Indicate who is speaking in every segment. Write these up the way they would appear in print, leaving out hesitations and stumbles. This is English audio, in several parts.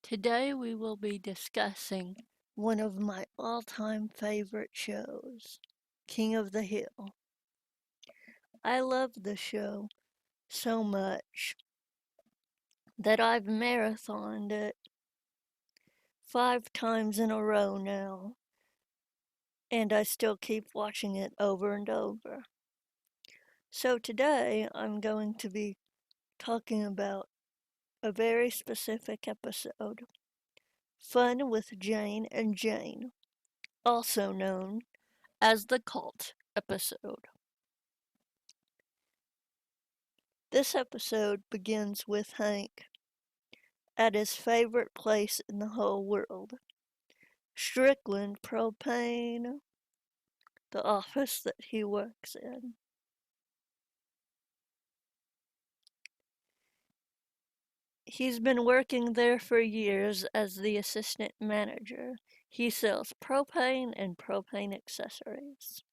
Speaker 1: Today we will be discussing one of my all-time favorite shows, King of the Hill. I love the show so much that I've marathoned it 5 times in a row now, and I still keep watching it over and over. So today I'm going to be talking about a very specific episode, Fun with Jane and Jane, also known as the Cult episode. This episode begins with Hank at his favorite place in the whole world, Strickland Propane, the office that he works in. He's been working there for years as the assistant manager. He sells propane and propane accessories.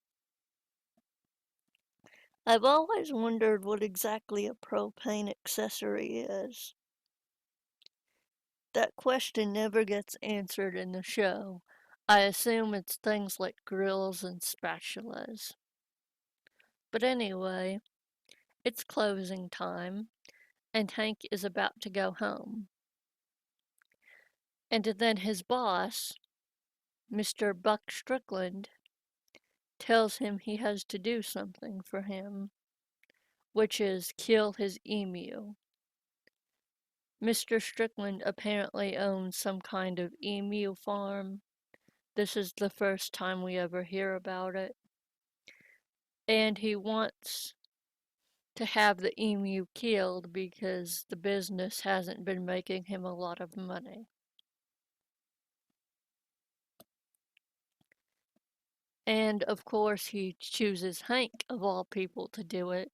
Speaker 1: I've always wondered what exactly a propane accessory is. That question never gets answered in the show. I assume it's things like grills and spatulas. But anyway, it's closing time, and Hank is about to go home. And then his boss, Mr. Buck Strickland, tells him he has to do something for him, which is kill his emu. Mr. Strickland apparently owns some kind of emu farm. This is the first time we ever hear about it. And he wants to have the emu killed because the business hasn't been making him a lot of money. And of course, he chooses Hank, of all people, to do it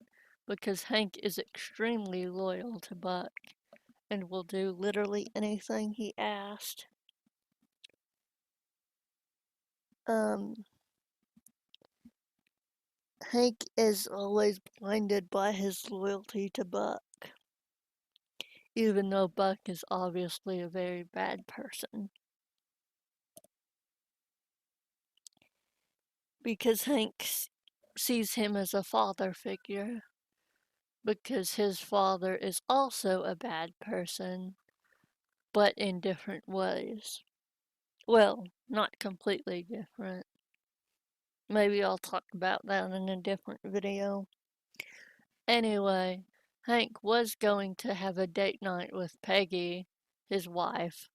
Speaker 1: because Hank is extremely loyal to Buck and will do literally anything he asked. Hank is always blinded by his loyalty to Buck, even though Buck is obviously a very bad person. Because Hank sees him as a father figure, because his father is also a bad person, but in different ways. Well, not completely different. Maybe I'll talk about that in a different video. Anyway, Hank was going to have a date night with Peggy, his wife,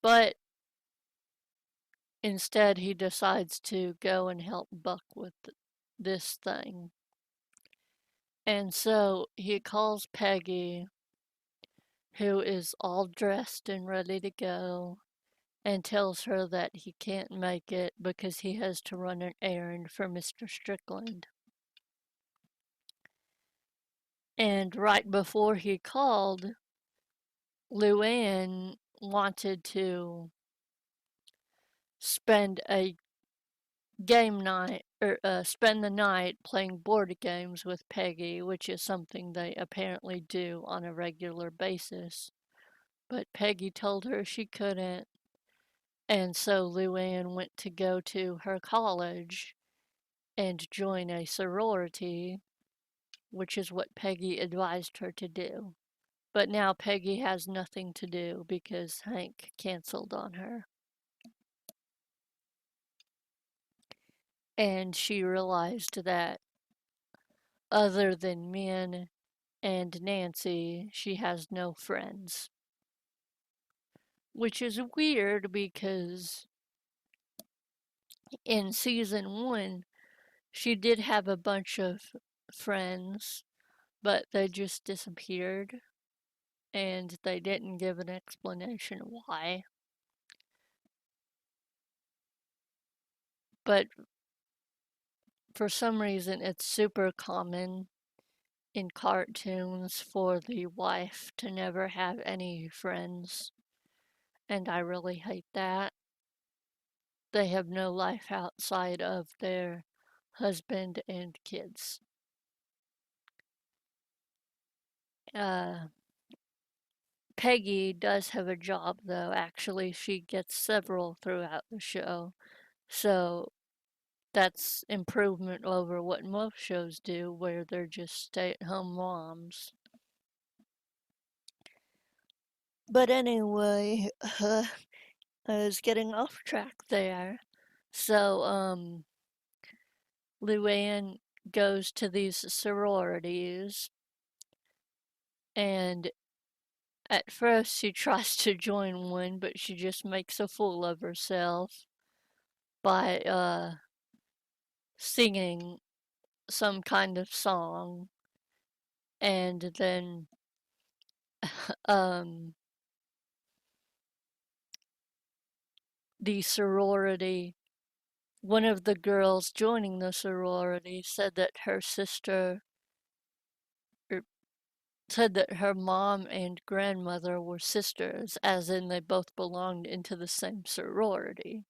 Speaker 1: but instead he decides to go and help Buck with this thing. And so he calls Peggy, who is all dressed and ready to go, and tells her that he can't make it because he has to run an errand for Mr. Strickland. And right before he called, Luann wanted to spend a game night or spend the night playing board games with Peggy, which is something they apparently do on a regular basis. But Peggy told her she couldn't, and so Luann went to go to her college and join a sorority, which is what Peggy advised her to do. But now Peggy has nothing to do because Hank canceled on her. And she realized that other than Min and Nancy, she has no friends. Which is weird because in season 1, she did have a bunch of friends, but they just disappeared and they didn't give an explanation why. But for some reason, it's super common in cartoons for the wife to never have any friends, and I really hate that. They have no life outside of their husband and kids. Uh, Peggy does have a job, though. Actually, she gets several throughout the show. So that's improvement over what most shows do, where they're just stay-at-home moms. But anyway, I was getting off track there. So, Luann goes to these sororities, and at first she tries to join one, but she just makes a fool of herself by singing some kind of song, and then um, the sorority, one of the girls joining the sorority said that her sister, er, said that her mom and grandmother were sisters, as in they both belonged into the same sorority.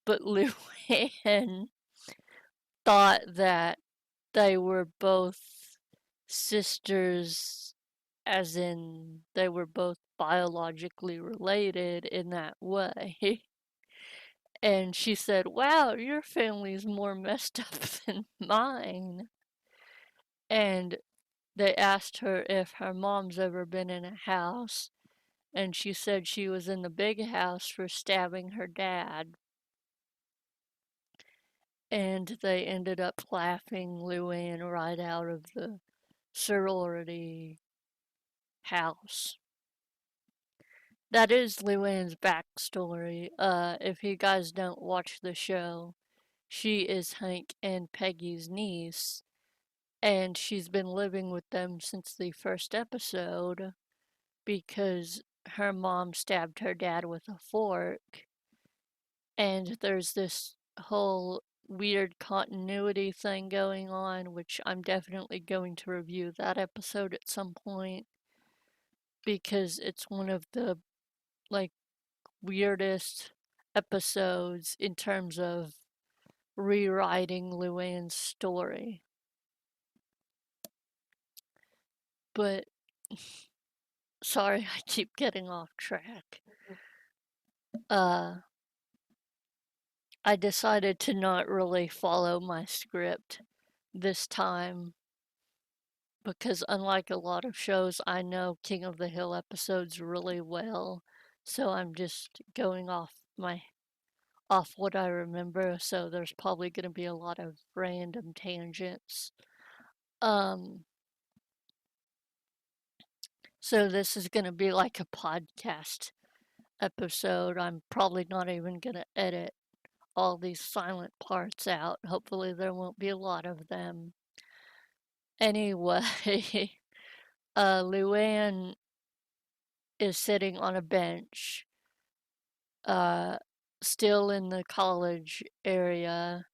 Speaker 1: But Luann thought that they were both sisters, as in they were both biologically related in that way. And she said, "Wow, your family's more messed up than mine." And they asked her if her mom's ever been in a house, and she said she was in the big house for stabbing her dad. And they ended up laughing Luann right out of the sorority house. That is Luann's backstory. If you guys don't watch the show, she is Hank and Peggy's niece, and she's been living with them since the first episode because her mom stabbed her dad with a fork, and there's this whole weird continuity thing going on, which I'm definitely going to review that episode at some point because it's one of the like weirdest episodes in terms of rewriting Luann's story. But sorry, I keep getting off track. Uh, I decided to not really follow my script this time because, unlike a lot of shows, I know King of the Hill episodes really well. So I'm just going off what I remember. So there's probably going to be a lot of random tangents. Um, so this is going to be like a podcast episode. I'm probably not even going to edit all these silent parts out. Hopefully, there won't be a lot of them. Anyway, Luann is sitting on a bench, uh, still in the college area,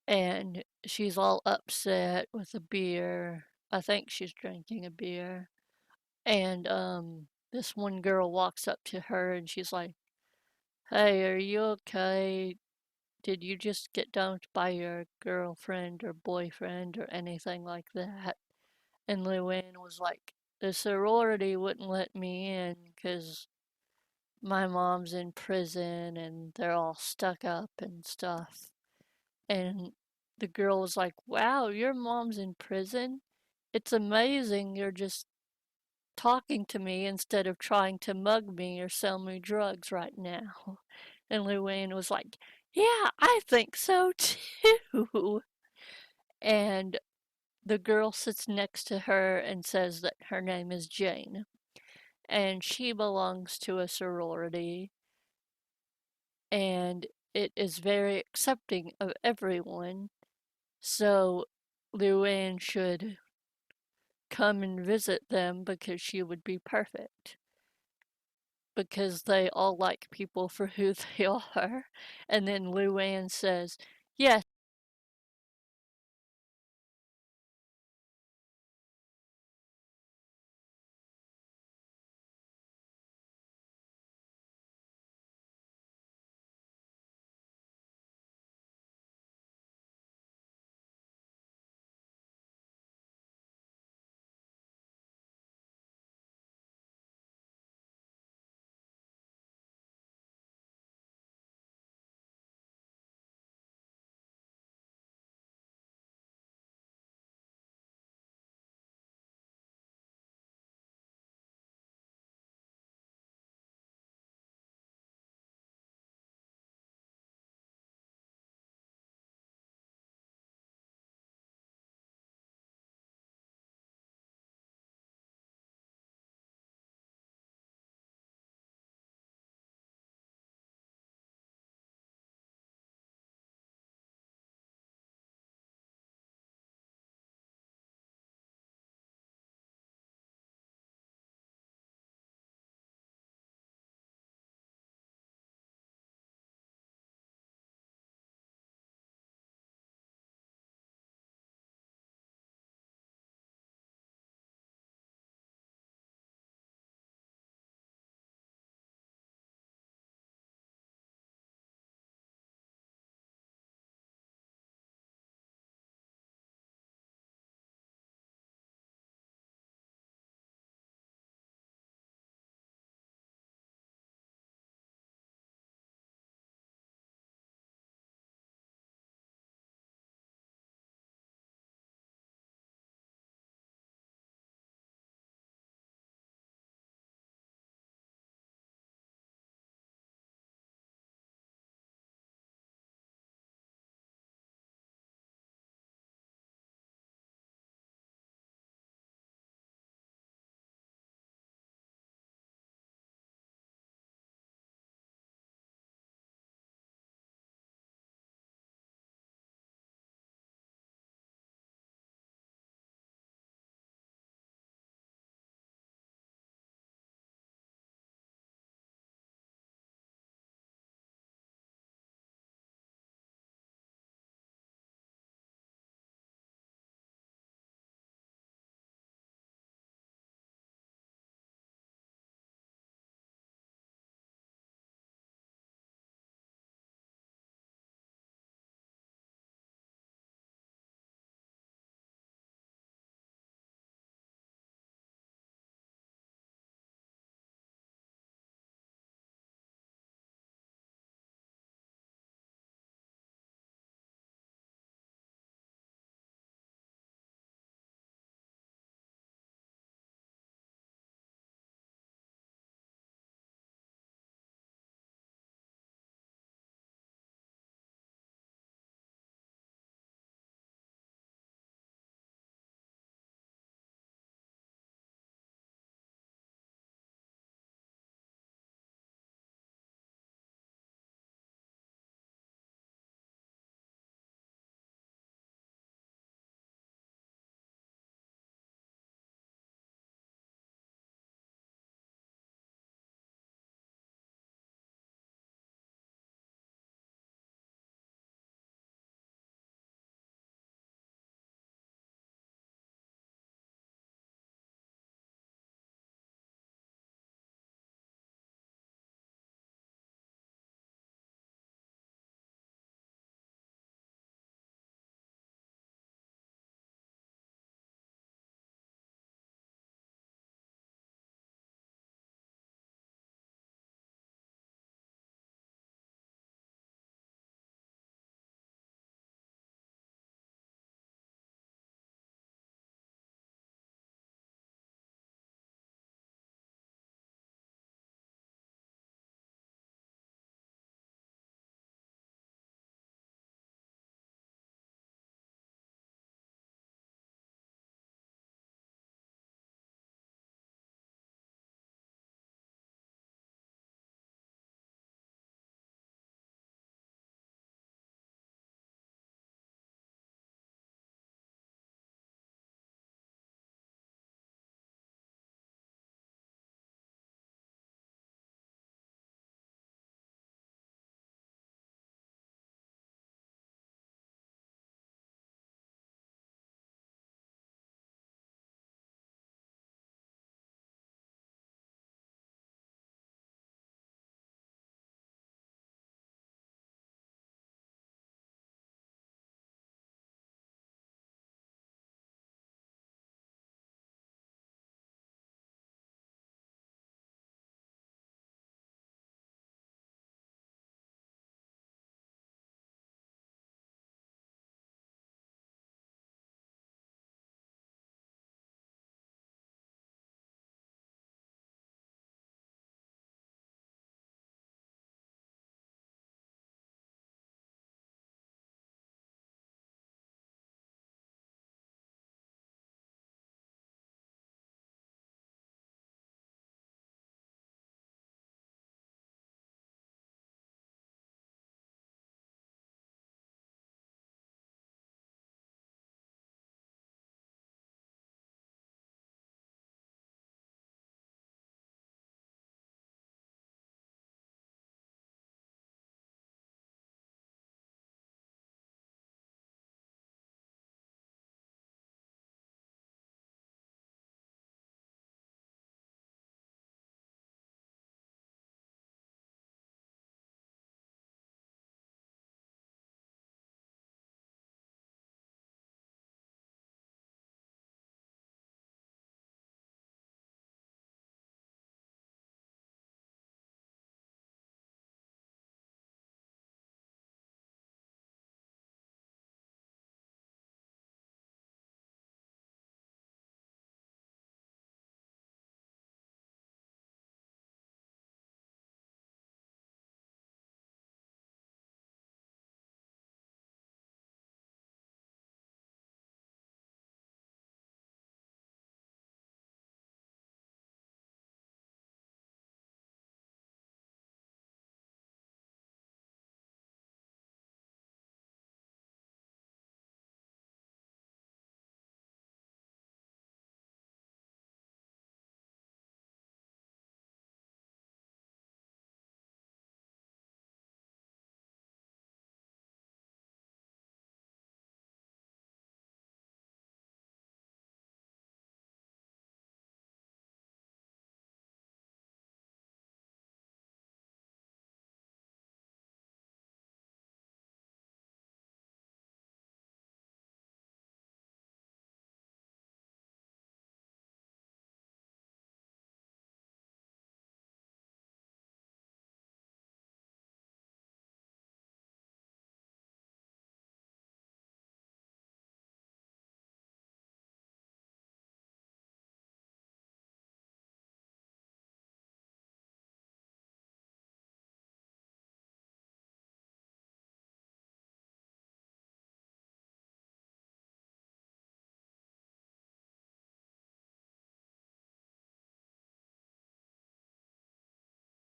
Speaker 1: and she's all upset with a beer. I think she's drinking a beer. And this one girl walks up to her and she's like, "Hey, are you okay? Did you just get dumped by your girlfriend or boyfriend or anything like that?" And Luann was like, "The sorority wouldn't let me in because my mom's in prison and they're all stuck up and stuff." And the girl was like, "Wow, your mom's in prison? It's amazing you're just talking to me instead of trying to mug me or sell me drugs right now." And Luann was like, "Yeah, I think so too." And the girl sits next to her and says that her name is Jane, and she belongs to a sorority, and it is very accepting of everyone. So Luann should come and visit them because she would be perfect. Because they all like people for who they are. And then Luann says, "Yes,